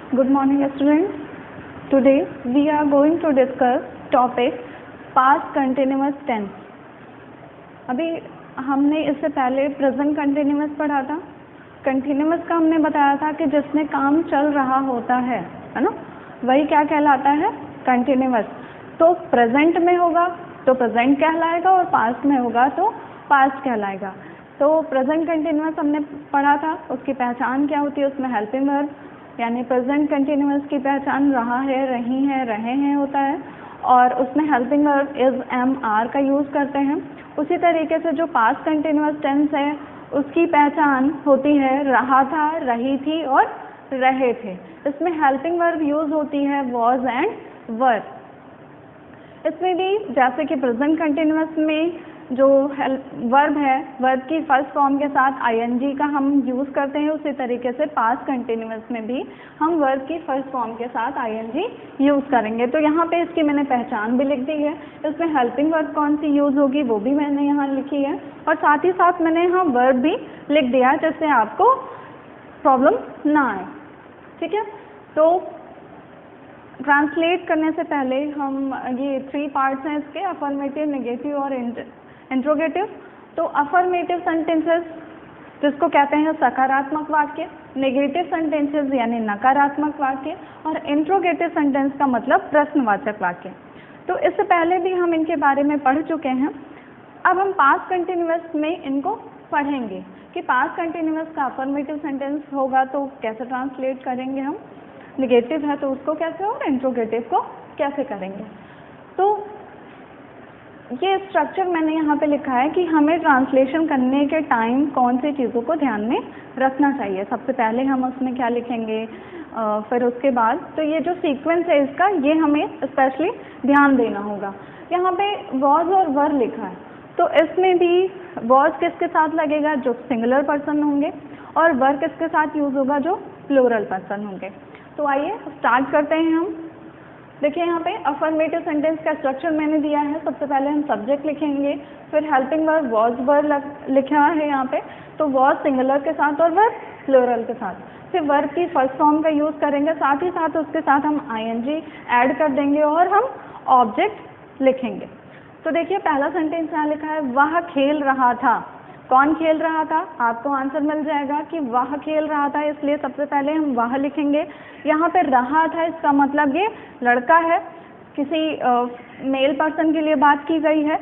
Good morning students. Today we are going to discuss topic past continuous tense. अभी हमने इससे पहले present continuous पढ़ा था। कंटिन्यूअस का हमने बताया था कि जिसमें काम चल रहा होता है ना, वही क्या कहलाता है, कंटिन्यूअस। तो प्रेजेंट में होगा तो प्रेजेंट कहलाएगा और पास्ट में होगा तो पास्ट कहलाएगा। तो प्रेजेंट कंटिन्यूअस हमने पढ़ा था, उसकी पहचान क्या होती है, उसमें हेल्पिंग वर्ब यानी प्रेजेंट कंटिन्यूअस की पहचान रहा है, रही है, रहे हैं होता है, और उसमें helping verb is am are का यूज़ करते हैं। उसी तरीके से जो पास्ट कंटिन्यूअस टेंस है उसकी पहचान होती है रहा था, रही थी और रहे थे। इसमें हेल्पिंग वर्ब यूज़ होती है वॉज एंड वर। इसमें भी जैसे कि प्रेजेंट कंटिन्यूअस में जो वर्ब है, वर्ब की फर्स्ट फॉर्म के साथ आईएनजी का हम यूज़ करते हैं, उसी तरीके से पास्ट कंटिन्यूअस में भी हम वर्ब की फर्स्ट फॉर्म के साथ आईएनजी यूज़ करेंगे। तो यहाँ पे इसकी मैंने पहचान भी लिख दी है। इसमें हेल्पिंग वर्ब कौन सी यूज़ होगी वो भी मैंने यहाँ लिखी है, और साथ ही साथ मैंने यहाँ वर्ब भी लिख दिया है जिससे आपको प्रॉब्लम ना आए। ठीक है, तो ट्रांसलेट करने से पहले हम ये 3 पार्ट्स हैं इसके, अफर्मेटिव, नेगेटिव और इंट्रोगेटिव। तो अफर्मेटिव सेंटेंसेस जिसको कहते हैं सकारात्मक वाक्य, नेगेटिव सेंटेंसेस यानी नकारात्मक वाक्य, और इंट्रोगेटिव सेंटेंस का मतलब प्रश्नवाचक वाक्य। तो इससे पहले भी हम इनके बारे में पढ़ चुके हैं। अब हम पास्ट कंटिन्यूअस में इनको पढ़ेंगे कि पास्ट कंटिन्यूअस का अफर्मेटिव सेंटेंस होगा तो कैसे ट्रांसलेट करेंगे हम, नेगेटिव है तो उसको कैसे, और इंट्रोगेटिव को कैसे करेंगे। तो ये स्ट्रक्चर मैंने यहाँ पे लिखा है कि हमें ट्रांसलेशन करने के टाइम कौन सी चीज़ों को ध्यान में रखना चाहिए। सबसे पहले हम उसमें क्या लिखेंगे, फिर उसके बाद तो ये जो सीक्वेंस है इसका, ये हमें स्पेशली ध्यान देना होगा। यहाँ पे वॉज और वर लिखा है, तो इसमें भी वॉज किसके साथ लगेगा, जो सिंगुलर पर्सन होंगे, और वर किसके साथ यूज़ होगा, जो प्लूरल पर्सन होंगे। तो आइए स्टार्ट करते हैं हम। देखिए यहाँ पे अफर्मेटिव सेंटेंस का स्ट्रक्चर मैंने दिया है। सबसे पहले हम सब्जेक्ट लिखेंगे, फिर हेल्पिंग वर्ब वॉज वर लिखा है यहाँ पे, तो वॉज सिंगुलर के साथ और वर प्लूरल के साथ। फिर वर्ब की फर्स्ट फॉर्म का यूज़ करेंगे, साथ ही साथ उसके साथ हम आईएनजी ऐड कर देंगे और हम ऑब्जेक्ट लिखेंगे। तो देखिए पहला सेंटेंस यहाँ लिखा है वह खेल रहा था। कौन खेल रहा था, आपको आंसर मिल जाएगा कि वह खेल रहा था, इसलिए सबसे पहले हम वह लिखेंगे। यहाँ पे रहा था इसका मतलब ये लड़का है, किसी मेल पर्सन के लिए बात की गई है।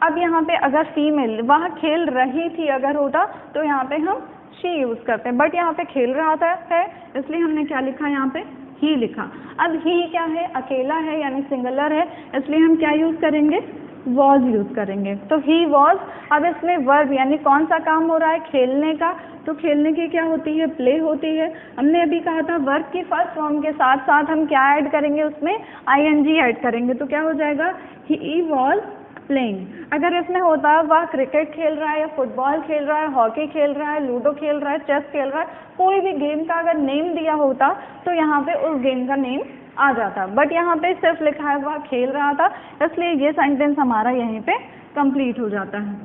अब यहाँ पे अगर फीमेल, वह खेल रही थी अगर होता तो यहाँ पे हम शी यूज़ करते हैं, बट यहाँ पे खेल रहा था है इसलिए हमने क्या लिखा, यहाँ पे ही लिखा। अब ही क्या है, अकेला है यानी सिंगुलर है, इसलिए हम क्या यूज़ करेंगे, वॉज यूज़ करेंगे। तो ही वॉज। अब इसमें वर्ब यानी कौन सा काम हो रहा है, खेलने का, तो खेलने की क्या होती है, प्ले होती है। हमने अभी कहा था वर्ब की फर्स्ट फॉर्म के साथ साथ हम क्या ऐड करेंगे, उसमें आईएनजी ऐड करेंगे, तो क्या हो जाएगा, ही वॉज प्लेइंग। अगर इसमें होता वह क्रिकेट खेल रहा है या फुटबॉल खेल रहा है, हॉकी खेल रहा है, लूडो खेल रहा है, चेस खेल रहा है, कोई भी गेम का अगर नेम दिया होता तो यहाँ पे उस गेम का नेम आ जाता, बट यहाँ पे सिर्फ लिखा है वह खेल रहा था, इसलिए ये सेंटेंस हमारा यहीं पे कंप्लीट हो जाता है।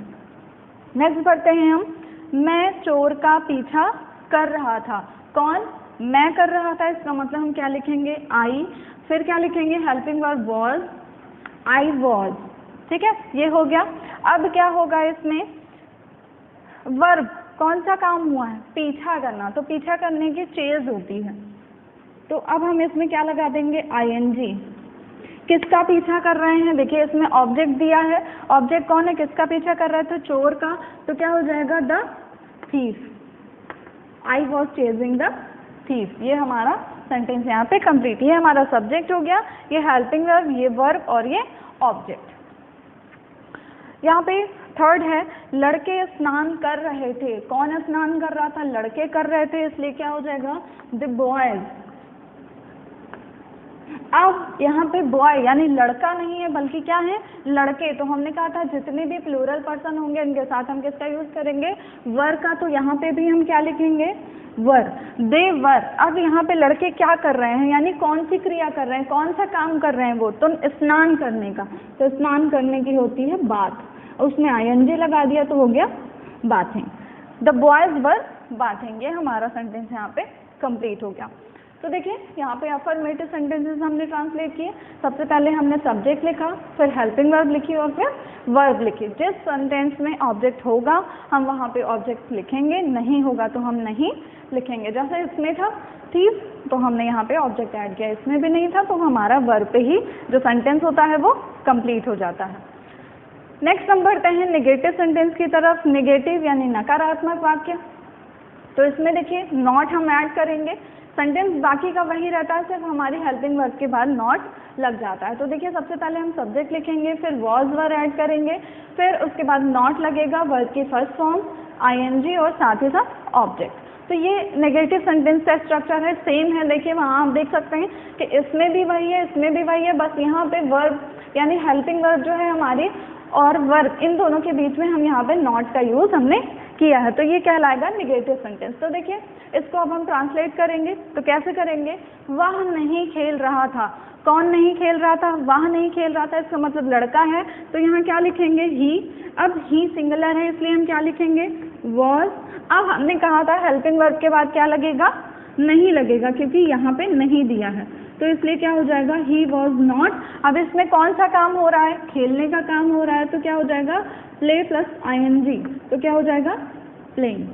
नेक्स्ट पढ़ते हैं हम, मैं चोर का पीछा कर रहा था। कौन, मैं कर रहा था, इसका मतलब हम क्या लिखेंगे, आई। फिर क्या लिखेंगे, helping verb was, I was. ठीक है, ये हो गया। अब क्या होगा इसमें, वर्ब कौन सा काम हुआ है, पीछा करना, तो पीछा करने की चेज होती है, तो अब हम इसमें क्या लगा देंगे, आईएनजी। किसका पीछा कर रहे हैं, देखिए इसमें ऑब्जेक्ट दिया है, ऑब्जेक्ट कौन है, किसका पीछा कर रहा है, तो चोर का, तो क्या हो जाएगा, the thief. I was chasing the thief. ये हमारा सेंटेंस यहाँ पे कंप्लीट। ये हमारा सब्जेक्ट हो गया, ये हेल्पिंग वर्ब, ये वर्ब और ये ऑब्जेक्ट। यहाँ पे थर्ड है, लड़के स्नान कर रहे थे। कौन स्नान कर रहा था, लड़के कर रहे थे, इसलिए क्या हो जाएगा, द बॉयज। अब यहाँ पे बॉय यानी लड़का नहीं है बल्कि क्या है, लड़के। तो हमने कहा था जितने भी प्लूरल पर्सन होंगे इनके साथ हम किसका यूज करेंगे, वर का, तो यहाँ पे भी हम क्या लिखेंगे, वर, दे वर। अब यहाँ पे लड़के क्या कर रहे हैं, यानी कौन सी क्रिया कर रहे हैं, कौन सा काम कर रहे हैं वो, तो स्नान करने का। तो स्नान करने की होती है बात, उसमें आईएनजी लगा दिया तो हो गया bathing. The boys were bathing. ये हमारा सेंटेंस यहाँ पे कंप्लीट हो गया। तो देखिए यहाँ पे अफर्मेटिव सेंटेंसेस हमने ट्रांसलेट किए। सबसे पहले हमने सब्जेक्ट लिखा, फिर हेल्पिंग वर्ब लिखी और फिर वर्ब लिखी। जिस सेंटेंस में ऑब्जेक्ट होगा हम वहाँ पे ऑब्जेक्ट लिखेंगे, नहीं होगा तो हम नहीं लिखेंगे। जैसे इसमें था थीफ तो हमने यहाँ पे ऑब्जेक्ट ऐड किया, इसमें भी नहीं था तो हमारा वर्ब पे ही जो सेंटेंस होता है वो कंप्लीट हो जाता है। नेक्स्ट हम बढ़ते हैं नेगेटिव सेंटेंस की तरफ। नेगेटिव यानी नकारात्मक वाक्य। तो इसमें देखिए नॉट हम ऐड करेंगे, सेंटेंस बाकी का वही रहता है, सिर्फ हमारी हेल्पिंग वर्ब के बाद नॉट लग जाता है। तो देखिए सबसे पहले हम सब्जेक्ट लिखेंगे, फिर वॉज वर ऐड करेंगे, फिर उसके बाद नॉट लगेगा, वर्ब की फर्स्ट फॉर्म आईएनजी और साथ ही साथ ऑब्जेक्ट। तो ये नेगेटिव सेंटेंस का स्ट्रक्चर है, सेम है। देखिए वहाँ आप देख सकते हैं कि इसमें भी वही है, इसमें भी वही है, बस यहाँ पे वर्ब यानी हेल्पिंग वर्ब जो है हमारी और वर्ब इन दोनों के बीच में हम यहाँ पे नॉट का यूज़ हमने किया है। तो ये कहलाएगा नेगेटिव सेंटेंस। तो देखिए इसको अब हम ट्रांसलेट करेंगे तो कैसे करेंगे, वह नहीं खेल रहा था। कौन नहीं खेल रहा था, वह नहीं खेल रहा था, इसका मतलब लड़का है। तो यहाँ क्या लिखेंगे, ही। अब ही सिंगुलर है इसलिए हम क्या लिखेंगे, वॉज। अब हमने कहा था हेल्पिंग वर्ब के बाद क्या लगेगा, नहीं लगेगा, क्योंकि यहाँ पे नहीं दिया है तो इसलिए क्या हो जाएगा, ही वॉज नॉट। अब इसमें कौन सा काम हो रहा है, खेलने का काम हो रहा है, तो क्या हो जाएगा, प्ले प्लस आईएनजी, तो क्या हो जाएगा, प्लेइंग।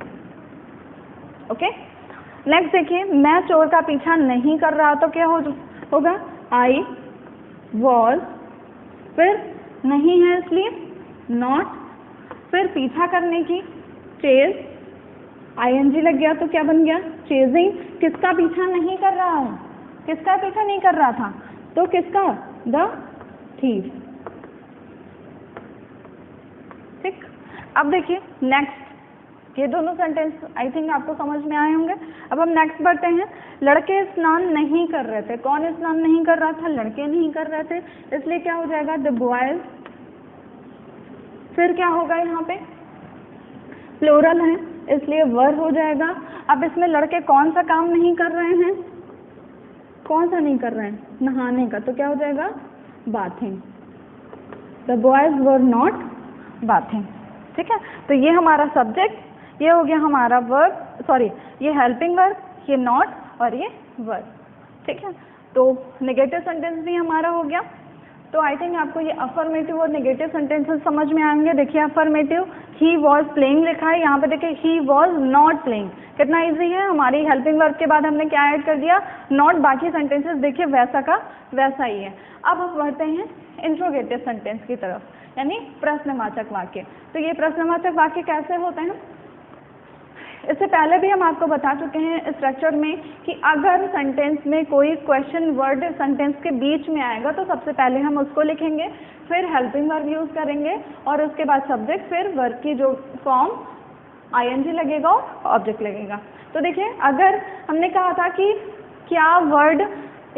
ओके। नेक्स्ट देखिए, मैं चोर का पीछा नहीं कर रहा, तो क्या होगा, आई वॉज, फिर नहीं है इसलिए नॉट, फिर पीछा करने की चेज, आईएनजी लग गया तो क्या बन गया, चेजिंग। किसका पीछा नहीं कर रहा है, किसका पीछा नहीं कर रहा था, तो किसका, द थीफ। ठीक। अब देखिए नेक्स्ट, ये दोनों सेंटेंस आई थिंक आपको समझ में आए होंगे। अब हम नेक्स्ट बढ़ते हैं। लड़के स्नान नहीं कर रहे थे। कौन स्नान नहीं कर रहा था, लड़के नहीं कर रहे थे, इसलिए क्या हो जाएगा, द बॉयज। फिर क्या होगा, यहाँ पे प्लूरल है इसलिए वर हो जाएगा। अब इसमें लड़के कौन सा काम नहीं कर रहे हैं, कौन सा नहीं कर रहे हैं, नहाने का, तो क्या हो जाएगा, bathing. The boys were not bathing. ठीक है। तो ये हमारा सब्जेक्ट, ये हो गया हमारा वर्ब, सॉरी ये हेल्पिंग वर्ब, ये नॉट और ये वर्ब। ठीक है। तो नेगेटिव सेंटेंस भी हमारा हो गया। तो आई थिंक आपको ये अफर्मेटिव और नेगेटिव सेंटेंसेस समझ में आएंगे। देखिए अफर्मेटिव, ही वॉज प्लेइंग लिखा है, यहाँ पे देखिए ही वॉज नॉट प्लेइंग, कितना इजी है। हमारी हेल्पिंग वर्ब के बाद हमने क्या ऐड कर दिया, नॉट। बाकी सेंटेंसेस देखिए वैसा का वैसा ही है। अब हम बढ़ते हैं इंट्रोगेटिव सेंटेंस की तरफ, यानी प्रश्नवाचक वाक्य। तो ये प्रश्नवाचक वाक्य कैसे होते हैं, इससे पहले भी हम आपको बता चुके हैं स्ट्रक्चर में कि अगर सेंटेंस में कोई क्वेश्चन वर्ड सेंटेंस के बीच में आएगा तो सबसे पहले हम उसको लिखेंगे, फिर हेल्पिंग वर्ब यूज़ करेंगे और उसके बाद सब्जेक्ट, फिर वर्ब की जो फॉर्म आईएनजी लगेगा और ऑब्जेक्ट लगेगा। तो देखिए अगर हमने कहा था कि क्या वर्ड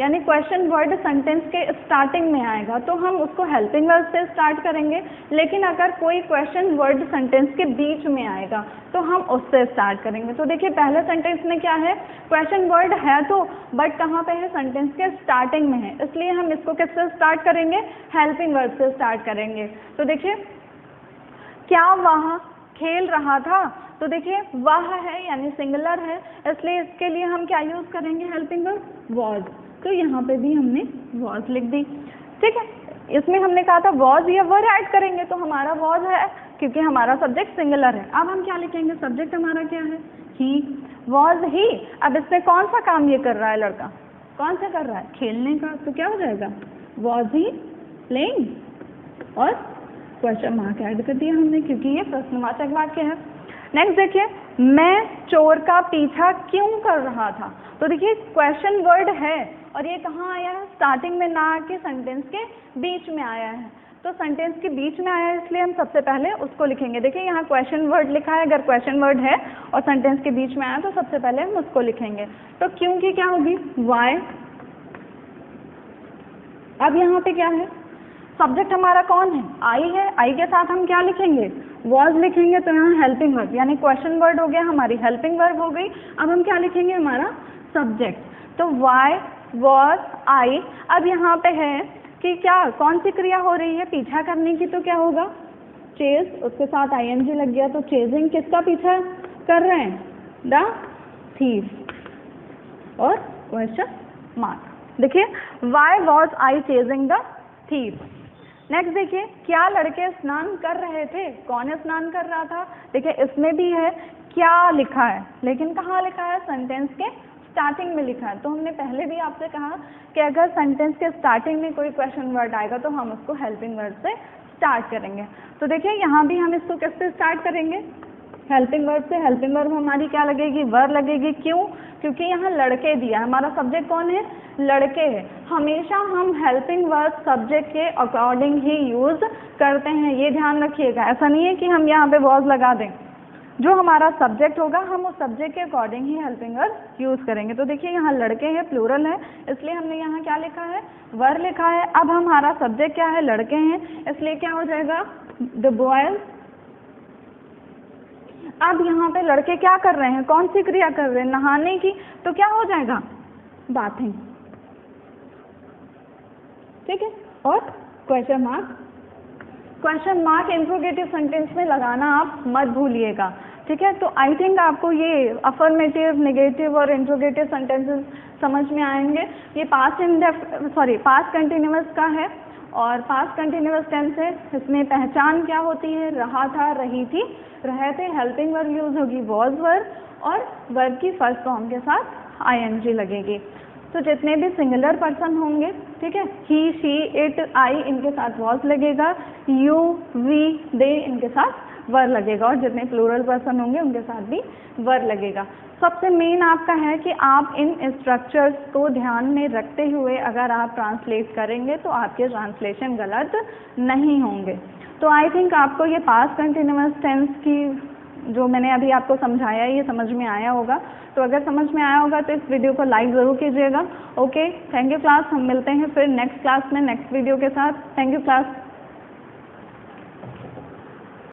यानी क्वेश्चन वर्ड सेंटेंस के स्टार्टिंग में आएगा तो हम उसको हेल्पिंग वर्ब से स्टार्ट करेंगे, लेकिन अगर कोई क्वेश्चन वर्ड सेंटेंस के बीच में आएगा तो हम उससे स्टार्ट करेंगे। तो देखिए पहले सेंटेंस में क्या है, क्वेश्चन वर्ड है तो बट कहाँ पे है, सेंटेंस के स्टार्टिंग में है, इसलिए हम इसको किससे स्टार्ट करेंगे, हेल्पिंग वर्ब से स्टार्ट करेंगे। तो देखिए क्या वह खेल रहा था, तो देखिए वह है यानी सिंगुलर है, इसलिए इसके लिए हम क्या यूज़ करेंगे, हेल्पिंग वर्ब वॉज। तो यहाँ पे भी हमने वॉज लिख दी। ठीक है। इसमें हमने कहा था वॉज या वर ऐड करेंगे तो हमारा वॉज है क्योंकि हमारा सब्जेक्ट सिंगुलर है। अब हम क्या लिखेंगे, सब्जेक्ट हमारा क्या है, ही, वॉज ही। अब इसमें कौन सा काम ये कर रहा है लड़का, कौन सा कर रहा है, खेलने का, तो क्या हो जाएगा, वॉज ही प्लेइंग और क्वेश्चन मार्क ऐड कर दिया हमने क्योंकि ये प्रश्नवाचक वाक्य है। नेक्स्ट देखिए, मैं चोर का पीछा क्यों कर रहा था। तो देखिए क्वेश्चन वर्ड है और ये कहाँ आया है, स्टार्टिंग में ना आके सेंटेंस के बीच में आया है। तो सेंटेंस के बीच में आया है इसलिए हम सबसे पहले उसको लिखेंगे। देखिए यहाँ क्वेश्चन वर्ड लिखा है, अगर क्वेश्चन वर्ड है और सेंटेंस के बीच में आया तो सबसे पहले हम उसको लिखेंगे। तो क्यों की क्या होगी, वाई। अब यहाँ पे क्या है, सब्जेक्ट हमारा कौन है, आई है, आई के साथ हम क्या लिखेंगे, वॉज लिखेंगे। तो यहाँ हेल्पिंग वर्ब यानी क्वेश्चन वर्ड हो गया, हमारी हेल्पिंग वर्ब हो गई। अब हम क्या लिखेंगे, हमारा सब्जेक्ट। तो वाई वॉज आई। अब यहाँ पे है कि क्या कौन सी क्रिया हो रही है, पीछा करने की, तो क्या होगा, चेज, उसके साथ आईएनजी लग गया तो चेजिंग। किसका पीछा कर रहे हैं, द थीफ और क्वेश्चन मार्क। देखिए why was I chasing the thief. Next देखिए क्या लड़के स्नान कर रहे थे, कौन स्नान कर रहा था। देखिए इसमें भी है क्या लिखा है, लेकिन कहाँ लिखा है, सेंटेंस के स्टार्टिंग में लिखा है। तो हमने पहले भी आपसे कहा कि अगर सेंटेंस के स्टार्टिंग में कोई क्वेश्चन वर्ड आएगा तो हम उसको हेल्पिंग वर्ड से स्टार्ट करेंगे। तो देखिए यहाँ भी हम इसको किससे स्टार्ट करेंगे, हेल्पिंग वर्ड से। हेल्पिंग वर्ब हमारी क्या लगेगी, वर लगेगी। क्यों, क्योंकि यहाँ लड़के दिया, हमारा सब्जेक्ट कौन है, लड़के है। हमेशा हम हेल्पिंग वर्ब सब्जेक्ट के अकॉर्डिंग ही यूज करते हैं, ये ध्यान रखिएगा। ऐसा नहीं है कि हम यहाँ पे वॉज लगा दें, जो हमारा सब्जेक्ट होगा हम उस सब्जेक्ट के अकॉर्डिंग ही हेल्पिंग वर्ब यूज करेंगे। तो देखिए यहाँ लड़के हैं, प्लूरल है, इसलिए हमने यहाँ क्या लिखा है, वर लिखा है। अब हमारा सब्जेक्ट क्या है, लड़के हैं, इसलिए क्या हो जाएगा, द बॉयज। अब यहाँ पे लड़के क्या कर रहे हैं, कौन सी क्रिया कर रहे हैं, नहाने की, तो क्या हो जाएगा, बाथिंग। ठीक है, और question mark. Question mark interrogative sentence में लगाना आप मत भूलिएगा। ठीक है, तो आई थिंक आपको ये अफर्मेटिव, नेगेटिव और इंट्रोगेटिव सेंटेंसेस समझ में आएंगे। ये पास्ट कंटिन्यूअस का है और पास्ट कंटिन्यूअस टेंस है। इसमें पहचान क्या होती है, रहा था, रही थी, रहे थे, हेल्पिंग वर्ब यूज होगी वॉज वर्ब, और वर्ब की फर्स्ट फॉर्म के साथ आईएनजी लगेगी। तो जितने भी सिंगुलर पर्सन होंगे, ठीक है, ही, शी, इट, आई, इनके साथ वॉज लगेगा, यू, वी, दे, इनके साथ वर लगेगा, और जितने प्लूरल पर्सन होंगे उनके साथ भी वर लगेगा। सबसे मेन आपका है कि आप इन स्ट्रक्चर्स को ध्यान में रखते हुए अगर आप ट्रांसलेट करेंगे तो आपके ट्रांसलेशन गलत नहीं होंगे। तो आई थिंक आपको ये पास्ट कंटिन्यूअस टेंस की जो मैंने अभी आपको समझाया ये समझ में आया होगा। तो अगर समझ में आया होगा तो इस वीडियो को लाइक ज़रूर कीजिएगा। Okay, thank you class. हम मिलते हैं फिर नेक्स्ट क्लास में नेक्स्ट वीडियो के साथ। Thank you class.